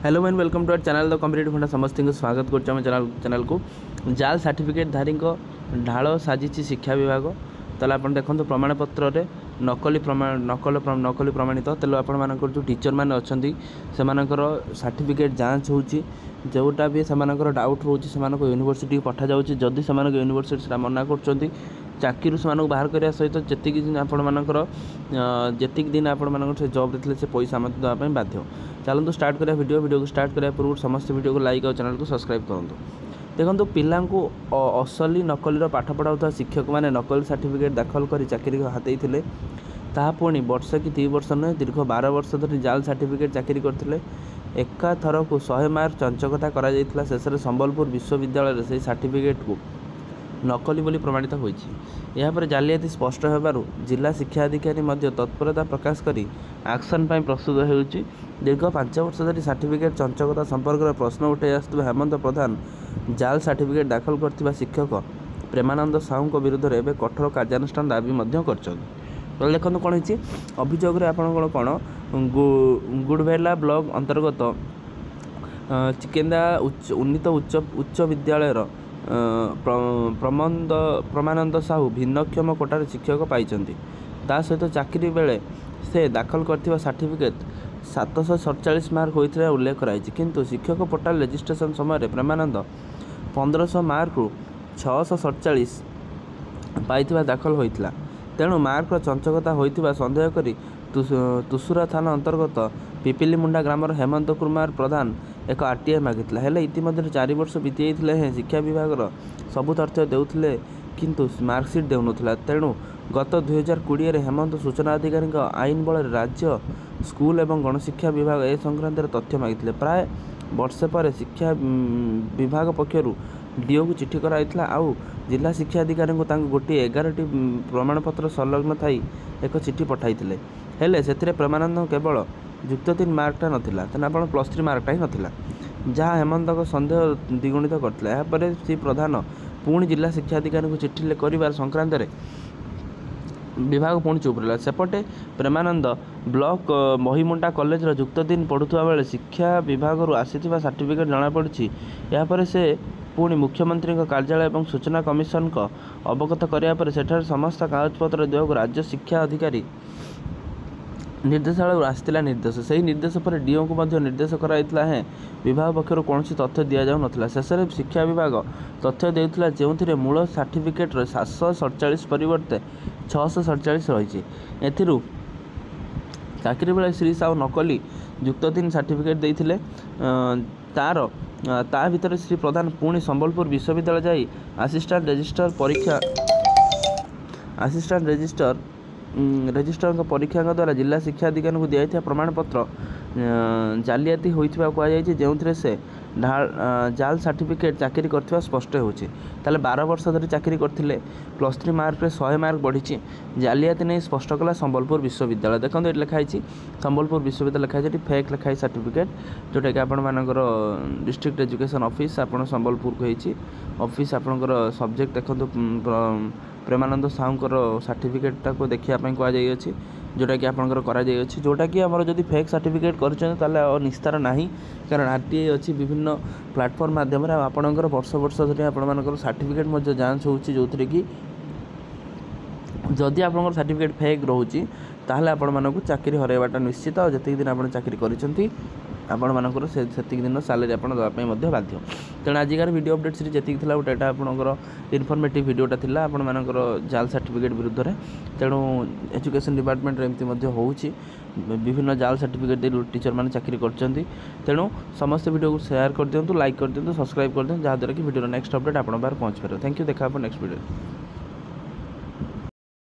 Hello man welcome to our channel the competitive funda समस्त को स्वागत कर चैनल को जाल सर्टिफिकेट धारी ढाल साजिश शिक्षा विभाग ताले आप देखो प्रमाणपत्र रे नकली प्रमाणित तेल आपण जो टीचर मैंने अच्छा से सर्टिफिकेट जांच होची जोटा भी से डाउट रोचे से यूनिवर्सिटी पठा जाऊँगी जदि से यूनिवर्सिटी मना कर चाकरी से बाहर करने सहित जी दिन आपर जी दिन आपण से जॉब थे से पैसा मत देवाई बाध्य। चलते स्टार्ट करा वीडियो को स्टार्ट करा पूर्व समस्त वीडियो को लाइक और चैनल को सब्सक्राइब करूँ। देखो पिला असली नकली पाठ पढ़ाऊा शिक्षक मैंने नकली सर्टिफिकेट दाखल कर चाकरी हाथई थे पुणी वर्ष कि 3 वर्ष नुहे दीर्घ 12 वर्ष धरी जाल सर्टिफिकेट चाकरी करते एका थर को 100 मार्क चंचकता करा शेष में संबलपुर विश्वविद्यालय से सर्टिफिकेट को नकली बोली प्रमाणित होती। यहाँ जालियाती स्पष्ट होबारु जिला शिक्षा अधिकारी तत्परता प्रकाश करी एक्शन पर प्रस्तुत होउची। दीर्घ 5 वर्ष धरी सर्टिफिकेट चंचकता संपर्क में प्रश्न उठाई आसुवा हेमंत प्रधान जाल सर्टिफिकेट दाखल करथिबा शिक्षक प्रेमानंद साहू विरुद्ध में एवं कठोर कार्यानुष्ठान दाबी कर देखो कौन होती अभियोग कौन गुड़भेला ब्लॉक अंतर्गत चिकेंदा उन्नीत उच्च विद्यालय प्रमानंद साहू भिन्नक्षम कोटार शिक्षक पाई सहित चाकरी बेले से दाखल कर सर्टिफिकेट 747 मार्क होता उल्लेख कराई किंतु शिक्षक पोर्टाल रजिस्ट्रेशन समय प्रेमानंद 1500 मार्क रु 647 पाई दाखल होता। तेणु मार्क चंचकता होता सन्देह करी तुसुरा थाना अंतर्गत पिपिली मुंडा ग्रामर हेमंत कुमार प्रधान एक आरटीआई मागिता हेले इतिमध्य 4 वर्ष बीती जाते शिक्षा विभाग सबू तथ्य देउथिले किंतु मार्कसीट देउनथिला। तेणु गत 2020 हेमंत सूचना अधिकारी आईन बल राज्य स्कूल एवं गणशिक्षा विभाग ए संक्रांत तथ्य मागिते प्राय वर्षे पर शिक्षा विभाग पक्षर डीओ को चिठी कराइला आउ जिला शिक्षा अधिकारी गोटे 11टी प्रमाणपत्र संलग्न थी एक चिठी पठाई हेले से प्रेमानंद केवल युक्त 3 मार्कटा नाला तेना आप +3 मार्कटा ही नाला जहाँ हेमंत सन्देह द्विगुणित करते श्री प्रधान पुणी जिला शिक्षा अधिकारी को चिठी कर संक्रांत विभाग पुणी चुप रहा। सेपटे प्रेमानंद ब्लॉक महिमुंडा कॉलेज युक्त 3 पढ़ुवा बेले शिक्षा विभाग आसी सर्टिफिकेट जमापड़ी यापर से पुणी मुख्यमंत्री कार्यालय और सूचना कमिशन को अवगत कराया सेठार समस्त कागजपत्र देवाक राज्य शिक्षा अधिकारी निर्देशालय आसाला निर्देश से ही निर्देश पर डीओ को निर्देश कराइला है विभाग पक्षर कौन तथ्य दि जाऊ ना शेष में शिक्षा विभाग तथ्य देउथिला जो मूल सर्टिफिकेट 747 परिवर्ते 647 रही एथिरु चाकरी बेले श्री साहू नकली युक्त 3 सर्टिफिकेट देइथिले ता भितर श्री प्रधान पुणी संबलपुर विश्वविद्यालय जाई असिस्टेंट रजिस्ट्रार परीक्षा द्वारा जिला शिक्षा अधिकारी को दिया प्रमाणपत्र जालियाती होता कहुई जो से जाल सर्टिफिकेट चाकरी करथिबा स्पष्ट होछि। ताले 12 वर्ष धरी चाकरी करथिले +3 मार्क रे 100 मार्क बढ़ी जालियाती नहीं स्पष्ट कला संबलपुर विश्वविद्यालय। देखो ये लिखाई संबलपुर विश्वविद्यालय लिखाई फेक लिखाई सर्टिफिकेट जोटा कि आपर डिस्ट्रिक्ट एजुकेशन ऑफिस आप संबलपुर को ऑफिस आपंकर सब्जेक्ट देखो प्रेमानंद साहू सर्टिफिकेटा को देखापी कहुई जोटा कि आपंकर कराई जोटा कि आमर जब फेक सर्टिफिकेट कर निस्तार ना कारण आरटीआई अच्छी विभिन्न प्लाटफर्म माध्यम आपणकर वर्ष वर्ष धरी आपर सर्टिफिकेट जांच होची जो कि जदि आप सर्टिफिकेट फेक रोचे ताहले आपण चाकरी हरैवाटा निश्चित और जी दिन आप चाकरी कर आपण मानकर से दिन सालेरी आप देवाई बाध्य। तेणु आजिकार वीडियो अपडेट सीरीज जी थी गोटे आपंकर इनफर्मेटिव वीडियोटा था आपण मानकर जाल सर्टिफिकेट विरुद्ध में। तेणु एजुकेशन डिपार्टमेंट एमती होची विभिन्न जाल सर्टिफिकेट टीचर मैंने चाकरी कर तेणु समस्त वीडियो को शेयर कर दिंतु लाइक कर दिंतु सब्सक्राइब कर दिंतु जहाँद्वारा कि वीडियो नेक्स्ट अपडेट आप पहुँच पारे। थैंक यू देखा नेक्स्ट वीडियो।